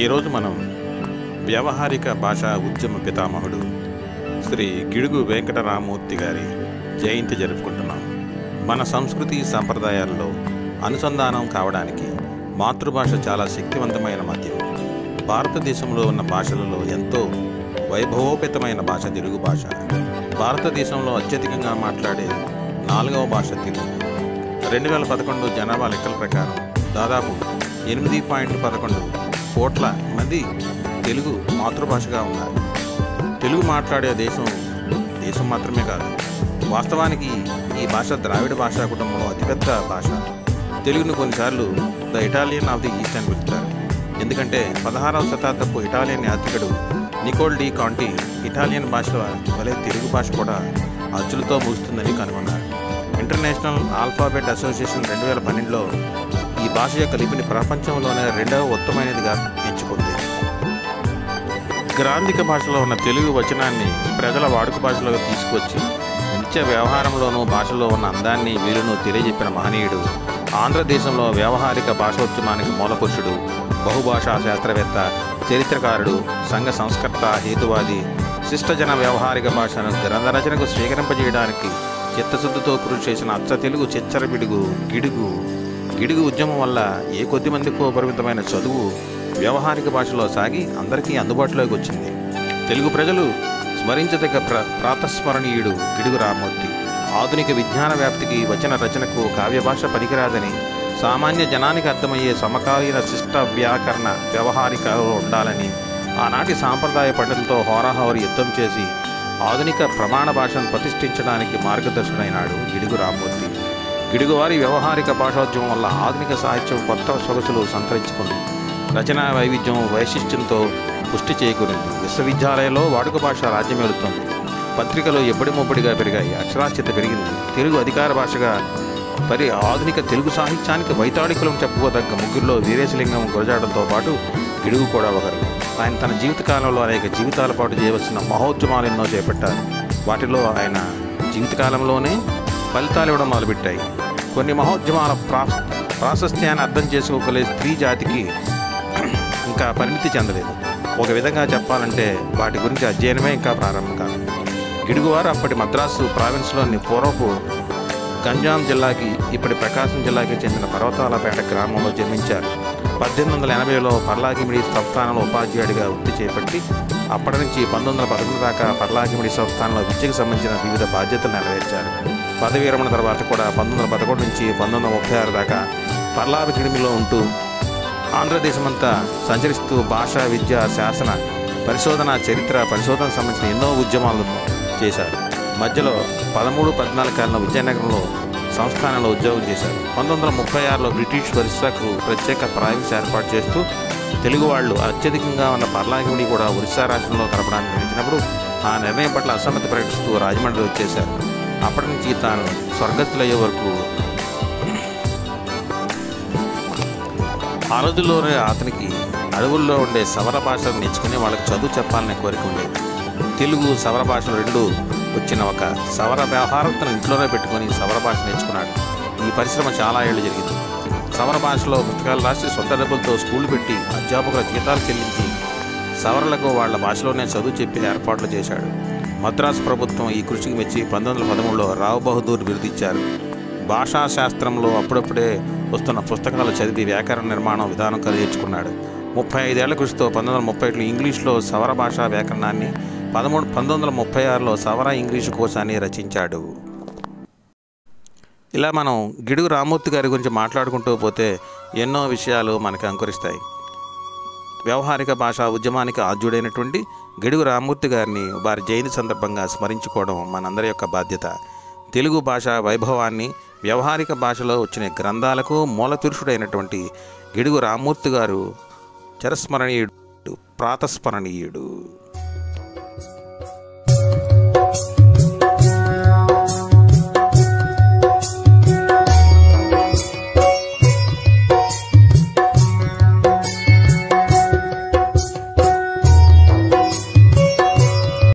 ఈరోజు మనం వ్యావహారిక భాషా ఉద్యమ పితామహుడు శ్రీ గిడుగు వెంకటరామూర్తి గారి జయంతి జరుపుకుంటున్నాం. మన సంస్కృతి సంప్రదాయాల్లో అనుసంధానం కావడానికి మాతృభాష చాలా శక్తివంతమైన మాధ్యమం. భారతదేశంలో ఉన్న భాషలలో ఎంతో వైభవోపేతమైన భాష తెలుగు భాష. భారతదేశంలో అత్యధికంగా మాట్లాడే 4వ భాష తెలుగు. 2011 జనాభా లెక్కల ప్రకారం దాదాపు 8.11 కోట్ల మంది తెలుగు మాతృభాషగా ఉన్నారు. తెలుగు మాట్లాడే దేశం మాత్రమే కాదు, వాస్తవానికి ఈ భాష ద్రావిడ భాషా కుటుంబంలో అతిపెద్ద భాష. తెలుగును కొన్నిసార్లు the Italian of the east అని పిలుస్తారు. ఎందుకంటే 16వ శతాబ్దపు ఇటాలియన్ యాత్రికుడు నికోల్ డి కాంటి ఇటాలియన్ భాష వలె తెలుగు భాష కూడా అచ్చులతో ముగుస్తుందని కనుగొన్నారు. ఇంటర్నేషనల్ ఆల్ఫాబెట్ అసోసియేషన్ 2012లో ఈ భాష యొక్క లిపిని ప్రపంచంలోనే 2వ ఉత్తమమైనదిగా ఎంచుకుంది. గ్రాంధిక భాషలో ఉన్న తెలుగు వచనాన్ని ప్రజల వాడుక భాషలోకి తీసుకొచ్చి నిత్య వ్యవహారంలోనూ భాషలో ఉన్న అందాన్ని వీలును తెలియజెప్పిన మహనీయుడు, ఆంధ్రదేశంలో వ్యవహారిక భాషోద్యమానికి మూలపురుషుడు, బహుభాషా శాస్త్రవేత్త, చరిత్రకారుడు, సంఘ సంస్కర్త, హేతువాది, శిష్టజన వ్యవహారిక భాషను గ్రంథరచనకు స్వీకరింపజేయడానికి చిత్తశుద్ధితో కృషి చేసిన అచ్చ తెలుగు చిచ్చరపిడుగు గిడుగు ఉద్యమం వల్ల ఏ కొద్ది మందికో పరిమితమైన చదువు వ్యవహారిక భాషలో సాగి అందరికీ అందుబాటులోకి వచ్చింది. తెలుగు ప్రజలు స్మరించదగ్గ ప్రాతస్మరణీయుడు గిడుగు రామూర్తి. ఆధునిక విజ్ఞాన వ్యాప్తికి వచన రచనకు కావ్య భాష పనికిరాదని, సామాన్య జనానికి అర్థమయ్యే సమకాలీన శిష్ట వ్యాకరణ వ్యవహారికలో ఉండాలని ఆనాటి సాంప్రదాయ పండితులతో హోరాహోరీ యుద్ధం చేసి ఆధునిక ప్రమాణ భాషను ప్రతిష్ఠించడానికి మార్గదర్శుడైనాడు గిడుగు రామూర్తి. గిడుగువారి వ్యవహారిక భాషోద్యమం వల్ల ఆధునిక సాహిత్యం కొత్త సొగసులు సంతరించుకుంది. రచనా వైవిధ్యం వైశిష్ట్యంతో పుష్టి చేకూరింది. విశ్వవిద్యాలయంలో వాడుక భాష రాజ్యమేలుతోంది. పత్రికలు ఎబ్బడి ముబ్బడిగా పెరిగాయి. అక్షరాస్యత పెరిగింది. తెలుగు అధికార భాషగా ఆధునిక తెలుగు సాహిత్యానికి వైతాళికులం చెప్పుకోదగ్గ ముగ్గురులో వీరేశలింగం గురజాడంతో పాటు గిడుగు కూడా ఒకరు. ఆయన తన జీవితకాలంలో అనేక జీవితాల పాటు చేయవలసిన మహోద్యమాలు ఎన్నో చేపట్టారు. వాటిలో ఆయన జీవితకాలంలోనే ఫలితాలు ఇవ్వడం మొదలుపెట్టాయి. కొన్ని మహోద్యమాల ప్రాశస్త్యాన్ని అర్థం చేసుకోగలే స్త్రీ జాతికి ఇంకా పరిమితి చెందలేదు. ఒక విధంగా చెప్పాలంటే వాటి గురించి అధ్యయనమే ఇంకా ప్రారంభం కాదు. గిడుగువారు అప్పటి మద్రాసు ప్రావిన్స్లోని పూర్వపు గంజాం జిల్లాకి, ఇప్పటి ప్రకాశం జిల్లాకి చెందిన పర్వతాలపేట గ్రామంలో జన్మించారు. 1880లో పర్లాకిమిడి సంస్థానంలో ఉపాధ్యాయుడిగా వృత్తి చేపట్టి అప్పటి నుంచి 1911 దాకా పర్లాకిమిడి సంస్థానంలో విద్యకు సంబంధించిన వివిధ బాధ్యతలు నెరవేర్చారు. పదవీ విరమణ తర్వాత కూడా 1911 నుంచి 1936 దాకా పర్లాకిమిడిలో ఉంటూ ఆంధ్రదేశమంతా సంచరిస్తూ భాషా, విద్య, శాసన, పరిశోధన, చరిత్ర పరిశోధనకు సంబంధించిన ఎన్నో ఉద్యమాలను చేశారు. మధ్యలో 13-14 కాలంలో విజయనగరంలో సంస్థానంలో ఉద్యోగం చేశారు. 1936లో బ్రిటిష్ ఒరిస్సాకు ప్రత్యేక ప్రావిన్స్ ఏర్పాటు చేస్తూ తెలుగు వాళ్ళు అత్యధికంగా ఉన్న పర్లాకిమిడి కూడా ఒరిస్సా రాష్ట్రంలో కలపడానికి నిర్ణయించినప్పుడు ఆ నిర్ణయం పట్ల అసమ్మతి ప్రకటిస్తూ రాజమండ్రి వచ్చేశారు. అప్పటి నుంచి తాను స్వర్గస్థులయ్యే వరకు ఆ రోజుల్లోనే అతనికి అడవుల్లో ఉండే సవర భాషను నేర్చుకుని వాళ్ళకి చదువు చెప్పాలనే కోరిక ఉండేది. తెలుగు సవర భాషలు రెండు వచ్చిన ఒక సవర వ్యవహారతను ఇంట్లోనే పెట్టుకొని సవర భాష నేర్చుకున్నాడు. ఈ పరిశ్రమ చాలా ఏళ్ళు జరిగింది. సవర భాషలో పుస్తకాలు రాసి సొంత డబ్బులతో స్కూళ్ళు పెట్టి అధ్యాపకుల జీతాలు చెల్లించి సవరలకు వాళ్ళ భాషలోనే చదువు చెప్పి ఏర్పాట్లు చేశాడు. మద్రాసు ప్రభుత్వం ఈ కృషికి మెచ్చి 1913లో రావ్ బహదూర్ బిరుదిచ్చారు. భాషా శాస్త్రంలో అప్పుడప్పుడే వస్తున్న పుస్తకాలు చదివి వ్యాకరణ నిర్మాణం విధానం నేర్చుకున్నాడు. 35 ఏళ్ల కృషితో 1931లో ఇంగ్లీష్లో సవర భాషా వ్యాకరణాన్ని, 1936లో సవర ఇంగ్లీషు కోశాన్ని రచించాడు. ఇలా మనం గిడుగు రామూర్తి గారి గురించి మాట్లాడుకుంటూ పోతే ఎన్నో విషయాలు మనకు అంకురిస్తాయి. వ్యవహారిక భాషా ఉద్యమానికి ఆద్యుడైనటువంటి గిడుగు రామూర్తి గారిని వారి జయంతి సందర్భంగా స్మరించుకోవడం మనందరి యొక్క బాధ్యత. తెలుగు భాష వైభవాన్ని, వ్యవహారిక భాషలో వచ్చిన గ్రంథాలకు మూలపురుషుడైనటువంటి గిడుగు రామూర్తి గారు చిరస్మరణీయుడు, ప్రాతస్మరణీయుడు.